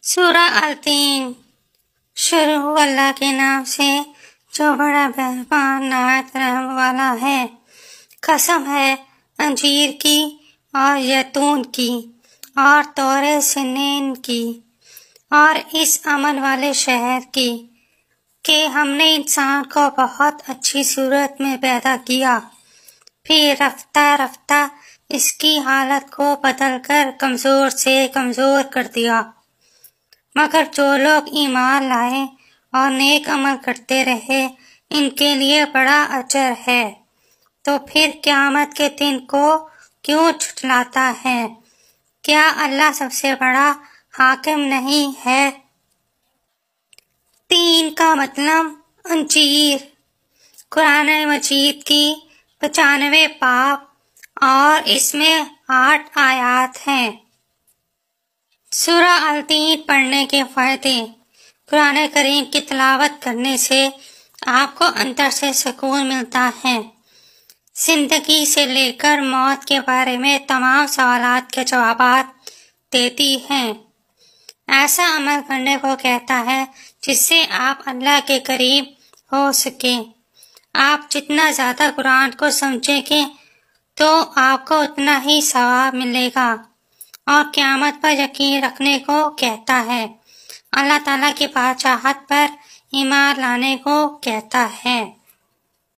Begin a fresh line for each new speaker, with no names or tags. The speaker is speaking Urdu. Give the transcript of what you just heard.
سورہ التین۔ شروع اللہ کے نام سے جو بڑا مہربان نہایت رحم والا ہے۔ قسم ہے انجیر کی اور زیتون کی اور طور سنین کی اور اس امن والے شہر کی کہ ہم نے انسان کو بہت اچھی صورت میں پیدا کیا، پھر رفتہ رفتہ اس کی حالت کو بدل کر کمزور سے کمزور کر دیا، مگر جو لوگ ایمان لائے اور نیک عمل کرتے رہے ان کے لیے بڑا اجر ہے۔ تو پھر قیامت کے دن کو کیوں جھٹلاتا ہے؟ کیا اللہ سب سے بڑا حاکم نہیں ہے؟ تین کا مطلب انجیر۔ قرآن مجید کی 95 باب اور اس میں 8 آیات ہیں۔ سورہ التین پڑھنے کے فائدے۔ قرآن کریم کی تلاوت کرنے سے آپ کو اندر سے سکون ملتا ہے۔ زندگی سے لے کر موت کے بارے میں تمام سوالات کے جوابات دیتی ہے۔ ایسا عمل کرنے کو کہتا ہے جس سے آپ اللہ کے قریب ہو سکیں۔ آپ جتنا زیادہ قرآن کو سمجھیں گے تو آپ کو اتنا ہی ثواب ملے گا، اور قیامت پر یقین رکھنے کو کہتا ہے۔ اللہ تعالیٰ کی بادشاہت پر ایمان لانے کو کہتا ہے۔